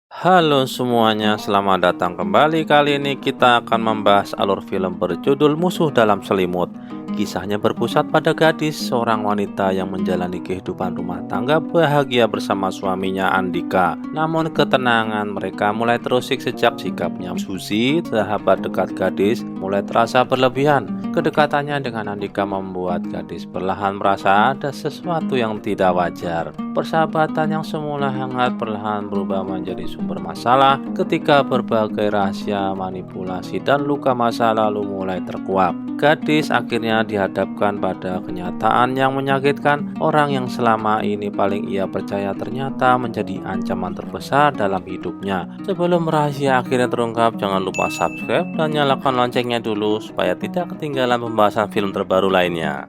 Halo semuanya, selamat datang kembali. Kali ini kita akan membahas alur film berjudul Musuh Dalam Selimut. Kisahnya berpusat pada gadis, seorang wanita yang menjalani kehidupan rumah tangga bahagia bersama suaminya Andika. Namun ketenangan mereka mulai terusik sejak sikapnya Susi, sahabat dekat gadis, mulai terasa berlebihan. Kedekatannya dengan Andika membuat gadis perlahan merasa ada sesuatu yang tidak wajar. Persahabatan yang semula hangat perlahan berubah menjadi sumber masalah ketika berbagai rahasia, manipulasi, dan luka masa lalu mulai terkuak. Gadis akhirnya dihadapkan pada kenyataan yang menyakitkan. Orang yang selama ini paling ia percaya ternyata menjadi ancaman terbesar dalam hidupnya. Sebelum rahasia akhirnya terungkap, jangan lupa subscribe dan nyalakan loncengnya dulu supaya tidak ketinggalan pembahasan film terbaru lainnya.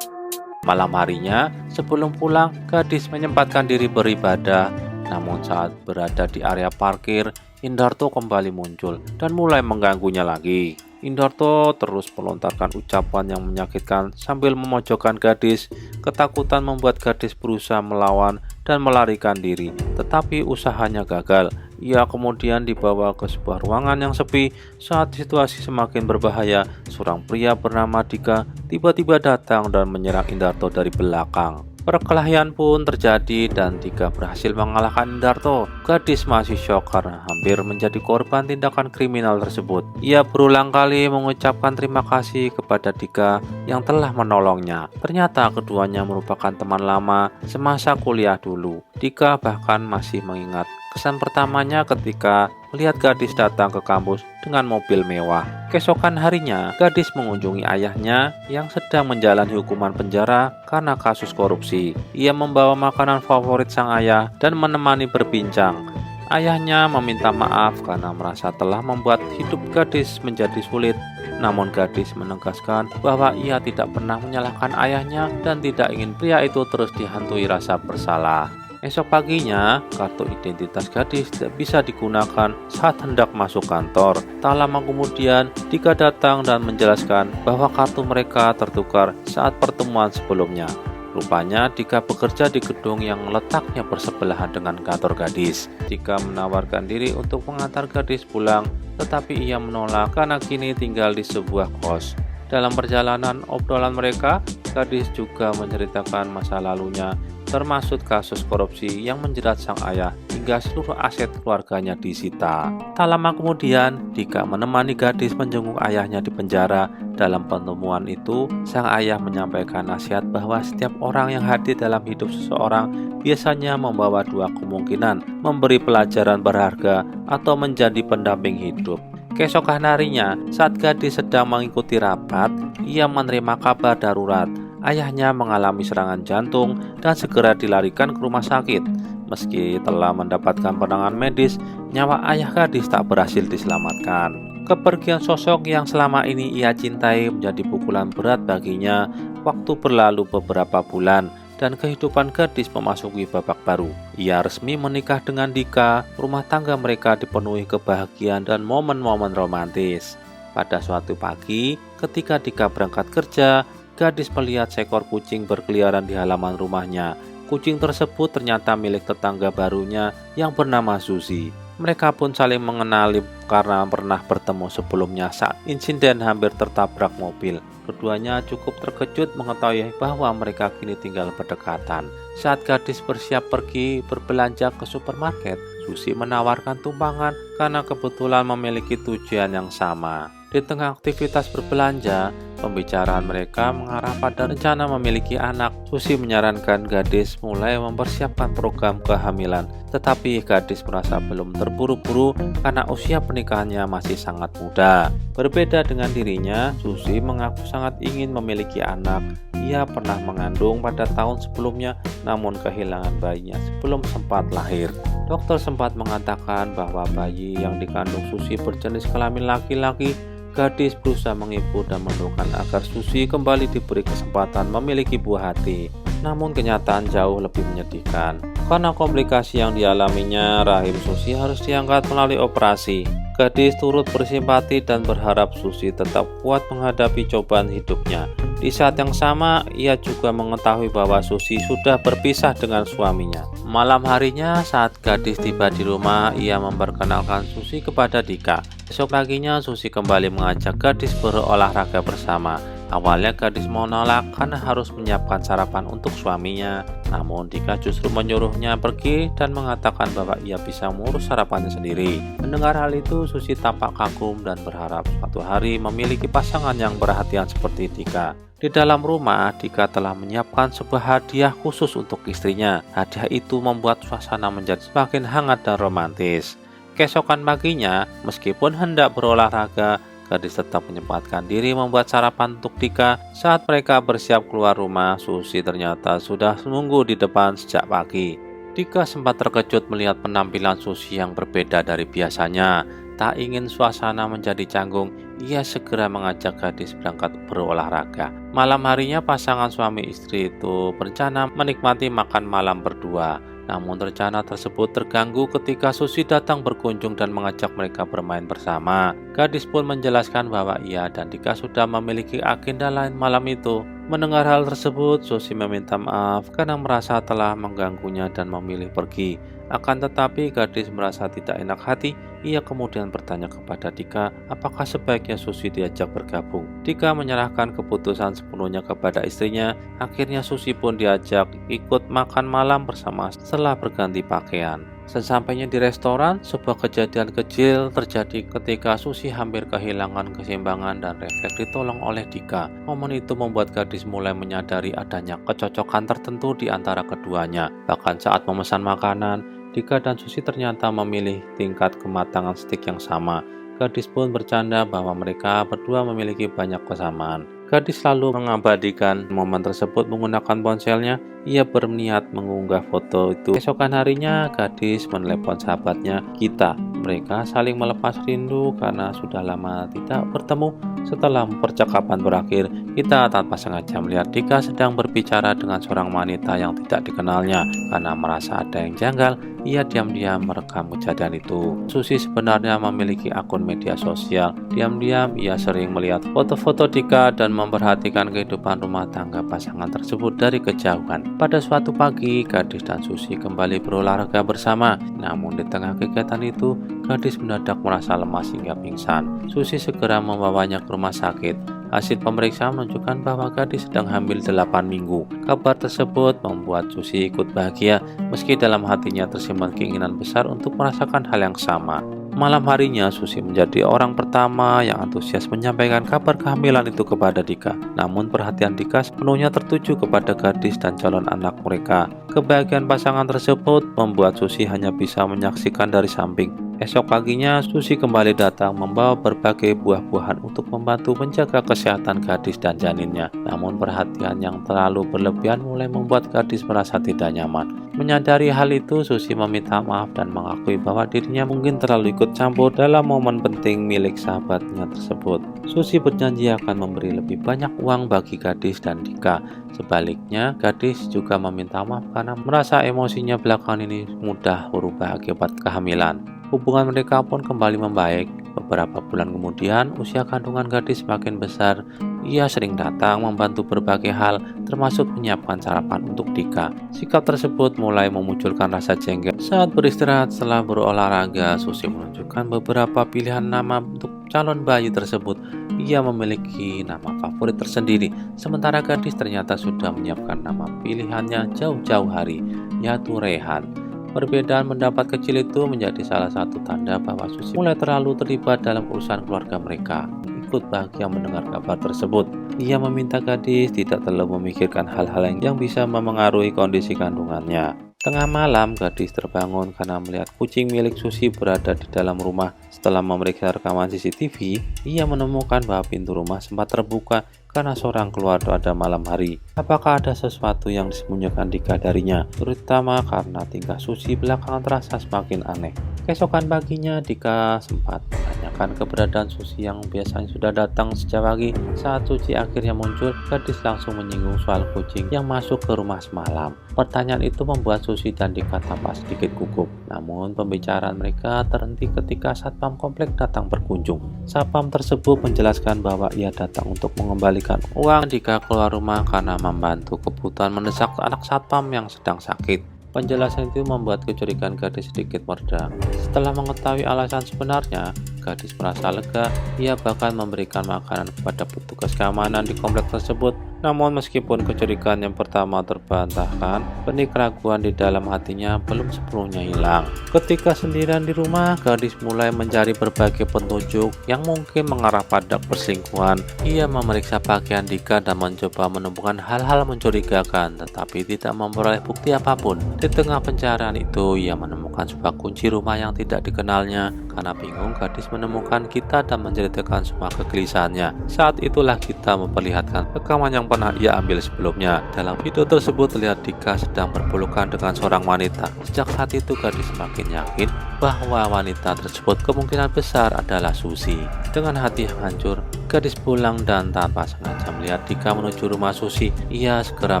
Malam harinya, sebelum pulang, gadis menyempatkan diri beribadah. Namun saat berada di area parkir, Indarto kembali muncul dan mulai mengganggunya lagi. Indarto terus melontarkan ucapan yang menyakitkan sambil memojokkan gadis. Ketakutan membuat gadis berusaha melawan dan melarikan diri, tetapi usahanya gagal. Ia kemudian dibawa ke sebuah ruangan yang sepi. Saat situasi semakin berbahaya, seorang pria bernama Dika tiba-tiba datang dan menyerang Indarto dari belakang. Perkelahian pun terjadi dan Dika berhasil mengalahkan Indarto. Gadis masih syok karena hampir menjadi korban tindakan kriminal tersebut. Ia berulang kali mengucapkan terima kasih kepada Dika yang telah menolongnya. Ternyata keduanya merupakan teman lama semasa kuliah dulu. Dika bahkan masih mengingat kesan pertamanya ketika melihat gadis datang ke kampus dengan mobil mewah. Keesokan harinya, gadis mengunjungi ayahnya yang sedang menjalani hukuman penjara karena kasus korupsi. Ia membawa makanan favorit sang ayah dan menemani berbincang. Ayahnya meminta maaf karena merasa telah membuat hidup gadis menjadi sulit. Namun gadis menegaskan bahwa ia tidak pernah menyalahkan ayahnya dan tidak ingin pria itu terus dihantui rasa bersalah. Esok paginya, kartu identitas gadis tidak bisa digunakan saat hendak masuk kantor. Tak lama kemudian, Dika datang dan menjelaskan bahwa kartu mereka tertukar saat pertemuan sebelumnya. Rupanya Dika bekerja di gedung yang letaknya bersebelahan dengan kantor gadis. Dika menawarkan diri untuk mengantar gadis pulang, tetapi ia menolak karena kini tinggal di sebuah kos. Dalam perjalanan obrolan mereka, gadis juga menceritakan masa lalunya, termasuk kasus korupsi yang menjerat sang ayah hingga seluruh aset keluarganya disita. Tak lama kemudian, Dika menemani gadis menjenguk ayahnya di penjara. Dalam pertemuan itu, sang ayah menyampaikan nasihat bahwa setiap orang yang hadir dalam hidup seseorang biasanya membawa dua kemungkinan, memberi pelajaran berharga atau menjadi pendamping hidup. Keesokan harinya, saat gadis sedang mengikuti rapat, ia menerima kabar darurat. Ayahnya mengalami serangan jantung dan segera dilarikan ke rumah sakit. Meski telah mendapatkan penanganan medis, nyawa ayah gadis tak berhasil diselamatkan. Kepergian sosok yang selama ini ia cintai menjadi pukulan berat baginya. Waktu berlalu beberapa bulan dan kehidupan gadis memasuki babak baru. Ia resmi menikah dengan Dika. Rumah tangga mereka dipenuhi kebahagiaan dan momen-momen romantis. Pada suatu pagi, ketika Dika berangkat kerja, gadis melihat seekor kucing berkeliaran di halaman rumahnya. Kucing tersebut ternyata milik tetangga barunya yang bernama Susi. Mereka pun saling mengenali karena pernah bertemu sebelumnya saat insiden hampir tertabrak mobil. Keduanya cukup terkejut mengetahui bahwa mereka kini tinggal berdekatan. Saat gadis bersiap pergi berbelanja ke supermarket, Susi menawarkan tumpangan karena kebetulan memiliki tujuan yang sama. Di tengah aktivitas berbelanja, pembicaraan mereka mengarah pada rencana memiliki anak. Susi menyarankan gadis mulai mempersiapkan program kehamilan, tetapi gadis merasa belum terburu-buru karena usia pernikahannya masih sangat muda. Berbeda dengan dirinya, Susi mengaku sangat ingin memiliki anak. Ia pernah mengandung pada tahun sebelumnya, namun kehilangan bayinya sebelum sempat lahir. Dokter sempat mengatakan bahwa bayi yang dikandung Susi berjenis kelamin laki-laki. Gadis berusaha menghibur dan mendoakan agar Susi kembali diberi kesempatan memiliki buah hati. Namun kenyataan jauh lebih menyedihkan. Karena komplikasi yang dialaminya, rahim Susi harus diangkat melalui operasi. Gadis turut bersimpati dan berharap Susi tetap kuat menghadapi cobaan hidupnya. Di saat yang sama, ia juga mengetahui bahwa Susi sudah berpisah dengan suaminya. Malam harinya, saat gadis tiba di rumah, ia memperkenalkan Susi kepada Dika. Esok paginya, Susi kembali mengajak gadis berolahraga bersama. Awalnya gadis menolak karena harus menyiapkan sarapan untuk suaminya. Namun Dika justru menyuruhnya pergi dan mengatakan bahwa ia bisa mengurus sarapannya sendiri. Mendengar hal itu, Susi tampak kagum dan berharap suatu hari memiliki pasangan yang perhatian seperti Dika. Di dalam rumah, Dika telah menyiapkan sebuah hadiah khusus untuk istrinya. Hadiah itu membuat suasana menjadi semakin hangat dan romantis. Keesokan paginya, meskipun hendak berolahraga, gadis tetap menyempatkan diri membuat sarapan untuk Dika. Saat mereka bersiap keluar rumah, Susi ternyata sudah menunggu di depan sejak pagi. Dika sempat terkejut melihat penampilan Susi yang berbeda dari biasanya. Tak ingin suasana menjadi canggung, ia segera mengajak gadis berangkat berolahraga. Malam harinya pasangan suami istri itu berencana menikmati makan malam berdua. Namun rencana tersebut terganggu ketika Susi datang berkunjung dan mengajak mereka bermain bersama. Gadis pun menjelaskan bahwa ia dan Dika sudah memiliki agenda lain malam itu. Mendengar hal tersebut, Susi meminta maaf karena merasa telah mengganggunya dan memilih pergi. Akan tetapi gadis merasa tidak enak hati. Ia kemudian bertanya kepada Dika apakah sebaiknya Susi diajak bergabung. Dika menyerahkan keputusan sepenuhnya kepada istrinya. Akhirnya Susi pun diajak ikut makan malam bersama setelah berganti pakaian. Sesampainya di restoran, sebuah kejadian kecil terjadi ketika Susi hampir kehilangan keseimbangan dan refleks ditolong oleh Dika. Momen itu membuat gadis mulai menyadari adanya kecocokan tertentu di antara keduanya. Bahkan saat memesan makanan, Dika dan Susi ternyata memilih tingkat kematangan stik yang sama. Gadis pun bercanda bahwa mereka berdua memiliki banyak kesamaan. Gadis selalu mengabadikan momen tersebut menggunakan ponselnya. Ia berniat mengunggah foto itu. Keesokan harinya, gadis menelepon sahabatnya, Gita. Mereka saling melepas rindu karena sudah lama tidak bertemu. Setelah percakapan berakhir, Gita tanpa sengaja melihat Dika sedang berbicara dengan seorang wanita yang tidak dikenalnya. Karena merasa ada yang janggal, ia diam-diam merekam kejadian itu. Susi sebenarnya memiliki akun media sosial. Diam-diam ia sering melihat foto-foto Dika dan memperhatikan kehidupan rumah tangga pasangan tersebut dari kejauhan. Pada suatu pagi, gadis dan Susi kembali berolahraga bersama. Namun di tengah kegiatan itu, gadis mendadak merasa lemas hingga pingsan. Susi segera membawanya ke rumah sakit. Hasil pemeriksaan menunjukkan bahwa gadis sedang hamil 8 minggu. Kabar tersebut membuat Susi ikut bahagia, meski dalam hatinya tersimpan keinginan besar untuk merasakan hal yang sama. Malam harinya, Susi menjadi orang pertama yang antusias menyampaikan kabar kehamilan itu kepada Dika. Namun perhatian Dika sepenuhnya tertuju kepada gadis dan calon anak mereka. Kebahagiaan pasangan tersebut membuat Susi hanya bisa menyaksikan dari samping. Esok paginya, Susi kembali datang membawa berbagai buah-buahan untuk membantu menjaga kesehatan gadis dan janinnya. Namun perhatian yang terlalu berlebihan mulai membuat gadis merasa tidak nyaman. Menyadari hal itu, Susi meminta maaf dan mengakui bahwa dirinya mungkin terlalu ikut campur dalam momen penting milik sahabatnya tersebut. Susi berjanji akan memberi lebih banyak uang bagi gadis dan Dika. Sebaliknya, gadis juga meminta maaf karena merasa emosinya belakangan ini mudah berubah akibat kehamilan. Hubungan mereka pun kembali membaik. Beberapa bulan kemudian, usia kandungan gadis semakin besar. Ia sering datang membantu berbagai hal, termasuk menyiapkan sarapan untuk Dika. Sikap tersebut mulai memunculkan rasa jengkel. Saat beristirahat setelah berolahraga, Susi menunjukkan beberapa pilihan nama untuk calon bayi tersebut. Ia memiliki nama favorit tersendiri, sementara gadis ternyata sudah menyiapkan nama pilihannya jauh-jauh hari, yaitu Rehan. Perbedaan pendapat kecil itu menjadi salah satu tanda bahwa Susi mulai terlalu terlibat dalam urusan keluarga mereka. Ikut bahagia mendengar kabar tersebut. Ia meminta gadis tidak terlalu memikirkan hal-hal yang bisa memengaruhi kondisi kandungannya. Tengah malam, gadis terbangun karena melihat kucing milik Susi berada di dalam rumah. Setelah memeriksa rekaman CCTV, ia menemukan bahwa pintu rumah sempat terbuka karena seorang keluar pada malam hari. Apakah ada sesuatu yang disembunyikan Dika darinya, terutama karena tingkah Susi belakangan terasa semakin aneh. Keesokan paginya, Dika sempat menanyakan keberadaan Susi yang biasanya sudah datang sejak pagi. Saat Suci akhirnya muncul, gadis langsung menyinggung soal kucing yang masuk ke rumah semalam. Pertanyaan itu membuat Susi dan Dika tampak sedikit gugup. Namun pembicaraan mereka terhenti ketika satpam komplek datang berkunjung. Satpam tersebut menjelaskan bahwa ia datang untuk mengembalikan uang. Dika keluar rumah karena membantu kebutuhan mendesak anak satpam yang sedang sakit. Penjelasan itu membuat kecurigaan gadis sedikit mereda. Setelah mengetahui alasan sebenarnya, gadis merasa lega. Ia bahkan memberikan makanan kepada petugas keamanan di komplek tersebut. Namun meskipun kecurigaan yang pertama terbantahkan, benih keraguan di dalam hatinya belum sepenuhnya hilang. Ketika sendirian di rumah, gadis mulai mencari berbagai petunjuk yang mungkin mengarah pada perselingkuhan. Ia memeriksa pakaian Dika dan mencoba menemukan hal-hal mencurigakan, tetapi tidak memperoleh bukti apapun. Di tengah pencarian itu, ia menemukan sebuah kunci rumah yang tidak dikenalnya. Karena bingung, gadis menemukan Gita dan menceritakan semua kegelisahannya. Saat itulah Gita memperlihatkan rekaman yang pernah ia ambil sebelumnya. Dalam video tersebut terlihat Dika sedang berpelukan dengan seorang wanita. Sejak saat itu gadis semakin yakin bahwa wanita tersebut kemungkinan besar adalah Susi. Dengan hati yang hancur, gadis pulang dan tanpa sengaja melihat Dika menuju rumah Susi. Ia segera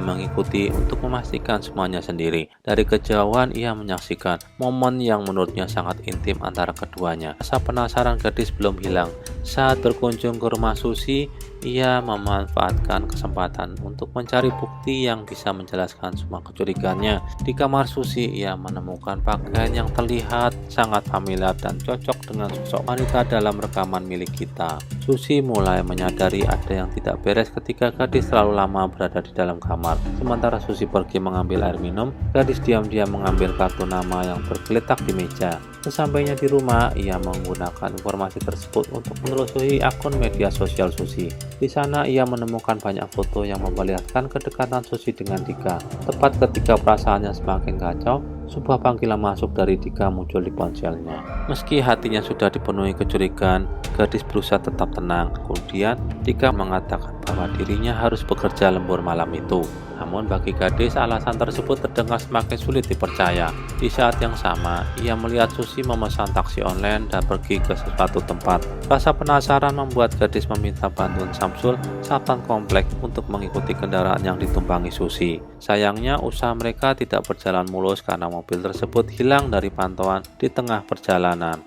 mengikuti untuk memastikan semuanya sendiri. Dari kejauhan ia menyaksikan momen yang menurutnya sangat intim antara keduanya. Rasa penasaran gadis belum hilang. Saat berkunjung ke rumah Susi, ia memanfaatkan kesempatan untuk mencari bukti yang bisa menjelaskan semua kecurigaannya. Di kamar Susi, ia menemukan pakaian yang terlihat sangat familiar dan cocok dengan sosok wanita dalam rekaman milik kita. Susi mulai menyadari ada yang tidak beres ketika gadis terlalu lama berada di dalam kamar. Sementara Susi pergi mengambil air minum, gadis diam-diam mengambil kartu nama yang tergeletak di meja. Sesampainya di rumah, ia menggunakan informasi tersebut untuk menelusuri akun media sosial Susi. Di sana ia menemukan banyak foto yang memperlihatkan kedekatan Susi dengan Dika. Tepat ketika perasaannya semakin kacau, sebuah panggilan masuk dari Dika muncul di ponselnya. Meski hatinya sudah dipenuhi kecurigaan, gadis berusaha tetap tenang. Kemudian Dika mengatakan bahwa dirinya harus bekerja lembur malam itu. Namun bagi gadis, alasan tersebut terdengar semakin sulit dipercaya. Di saat yang sama, ia melihat Susi memesan taksi online dan pergi ke sesuatu tempat. Rasa penasaran membuat gadis meminta bantuan Samsul, satpam komplek, untuk mengikuti kendaraan yang ditumpangi Susi. Sayangnya, usaha mereka tidak berjalan mulus karena mobil tersebut hilang dari pantauan di tengah perjalanan.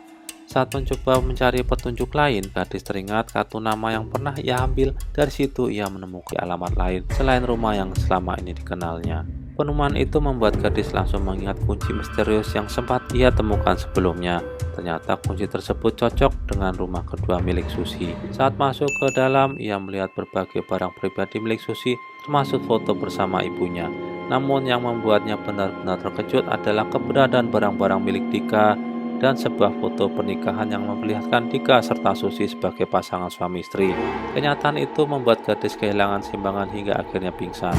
Saat mencoba mencari petunjuk lain, gadis teringat kartu nama yang pernah ia ambil. Dari situ ia menemukan alamat lain selain rumah yang selama ini dikenalnya. Penemuan itu membuat gadis langsung mengingat kunci misterius yang sempat ia temukan sebelumnya. Ternyata kunci tersebut cocok dengan rumah kedua milik Susi. Saat masuk ke dalam, ia melihat berbagai barang pribadi milik Susi, termasuk foto bersama ibunya. Namun yang membuatnya benar-benar terkejut adalah keberadaan barang-barang milik Dika dan sebuah foto pernikahan yang memperlihatkan Dika serta Susi sebagai pasangan suami istri. Kenyataan itu membuat gadis kehilangan simbangan hingga akhirnya pingsan.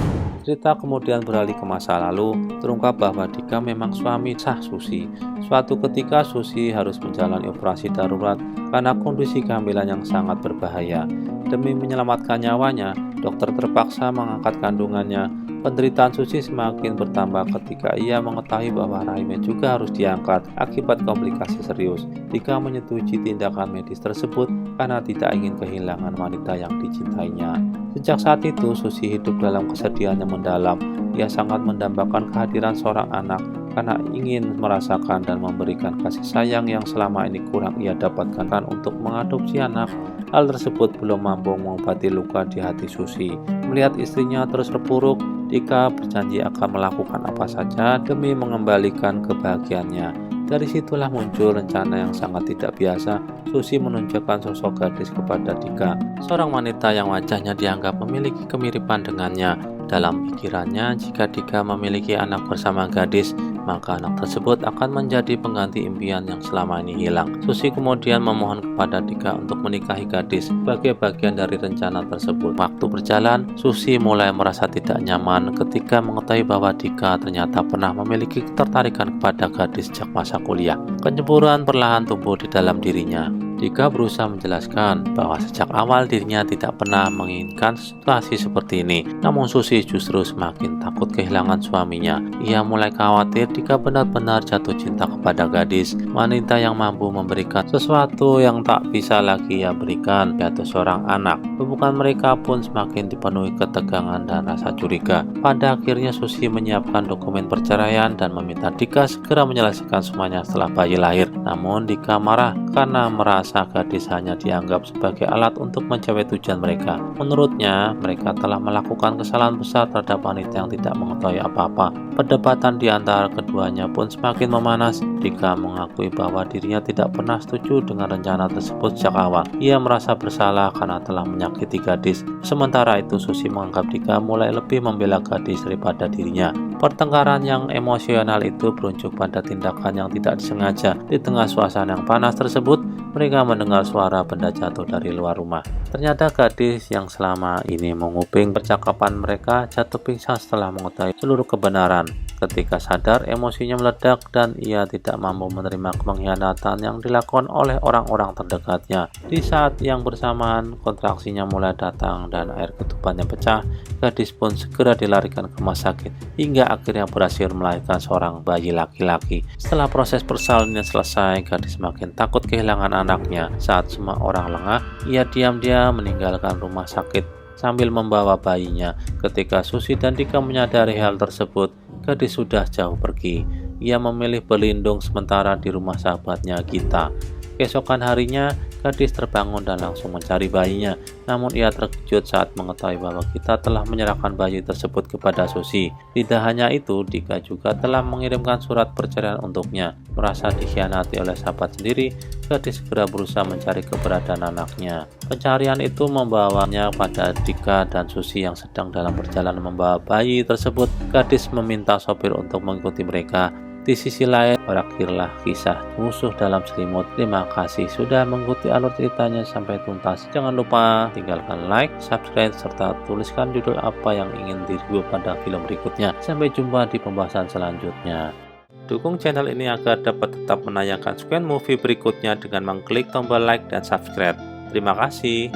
Cerita kemudian beralih ke masa lalu. Terungkap bahwa Dika memang suami sah Susi. Suatu ketika Susi harus menjalani operasi darurat karena kondisi kehamilan yang sangat berbahaya. Demi menyelamatkan nyawanya, dokter terpaksa mengangkat kandungannya. Penderitaan Susi semakin bertambah ketika ia mengetahui bahwa rahimnya juga harus diangkat akibat komplikasi serius. Dika menyetujui tindakan medis tersebut karena tidak ingin kehilangan wanita yang dicintainya. Sejak saat itu, Susi hidup dalam kesedihan yang mendalam. Ia sangat mendambakan kehadiran seorang anak karena ingin merasakan dan memberikan kasih sayang yang selama ini kurang ia dapatkan untuk mengadopsi anak. Hal tersebut belum mampu mengobati luka di hati Susi. Melihat istrinya terus terpuruk, Dika berjanji akan melakukan apa saja demi mengembalikan kebahagiaannya. Dari situlah muncul rencana yang sangat tidak biasa. Susi menunjukkan sosok gadis kepada Dika, seorang wanita yang wajahnya dianggap memiliki kemiripan dengannya. Dalam pikirannya, jika Dika memiliki anak bersama gadis, maka anak tersebut akan menjadi pengganti impian yang selama ini hilang. Susi kemudian memohon kepada Dika untuk menikahi gadis sebagai bagian dari rencana tersebut. Waktu berjalan, Susi mulai merasa tidak nyaman ketika mengetahui bahwa Dika ternyata pernah memiliki ketertarikan kepada gadis sejak masa kuliah. Kecemburuan perlahan tumbuh di dalam dirinya. Dika berusaha menjelaskan bahwa sejak awal dirinya tidak pernah menginginkan situasi seperti ini. Namun Susi justru semakin takut kehilangan suaminya. Ia mulai khawatir Dika benar-benar jatuh cinta kepada gadis, wanita yang mampu memberikan sesuatu yang tak bisa lagi ia berikan, yaitu seorang anak. Hubungan mereka pun semakin dipenuhi ketegangan dan rasa curiga. Pada akhirnya Susi menyiapkan dokumen perceraian dan meminta Dika segera menyelesaikan semuanya setelah bayi lahir. Namun Dika marah karena merasa gadis hanya dianggap sebagai alat untuk mencapai tujuan mereka. Menurutnya, mereka telah melakukan kesalahan besar terhadap wanita yang tidak mengetahui apa-apa. Perdebatan di antara keduanya pun semakin memanas. Dika mengakui bahwa dirinya tidak pernah setuju dengan rencana tersebut sejak awal. Ia merasa bersalah karena telah menyakiti gadis. Sementara itu Susi menganggap Dika mulai lebih membela gadis daripada dirinya. Pertengkaran yang emosional itu berujung pada tindakan yang tidak disengaja. Di tengah suasana yang panas tersebut, mereka mendengar suara benda jatuh dari luar rumah. Ternyata gadis yang selama ini menguping percakapan mereka jatuh pingsan setelah mengetahui seluruh kebenaran. Ketika sadar, emosinya meledak dan ia tidak mampu menerima pengkhianatan yang dilakukan oleh orang-orang terdekatnya. Di saat yang bersamaan, kontraksinya mulai datang dan air ketubannya pecah. Gadis pun segera dilarikan ke rumah sakit hingga akhirnya berhasil melahirkan seorang bayi laki-laki. Setelah proses persalinan selesai, gadis semakin takut kehilangan anaknya. Saat semua orang lengah, ia diam-diam meninggalkan rumah sakit sambil membawa bayinya. Ketika Susi dan Dika menyadari hal tersebut, gadis sudah jauh pergi. Ia memilih berlindung sementara di rumah sahabatnya Gita. Keesokan harinya, gadis terbangun dan langsung mencari bayinya. Namun ia terkejut saat mengetahui bahwa Gita telah menyerahkan bayi tersebut kepada Susi. Tidak hanya itu, Dika juga telah mengirimkan surat perceraian untuknya. Merasa dikhianati oleh sahabat sendiri, gadis segera berusaha mencari keberadaan anaknya. Pencarian itu membawanya pada Dika dan Susi yang sedang dalam perjalanan membawa bayi tersebut. Gadis meminta sopir untuk mengikuti mereka. Di sisi lain, berakhirlah kisah musuh dalam selimut. Terima kasih sudah mengikuti alur ceritanya sampai tuntas. Jangan lupa tinggalkan like, subscribe, serta tuliskan judul apa yang ingin direview pada film berikutnya. Sampai jumpa di pembahasan selanjutnya. Dukung channel ini agar dapat tetap menayangkan Squid Movie berikutnya dengan mengklik tombol like dan subscribe. Terima kasih.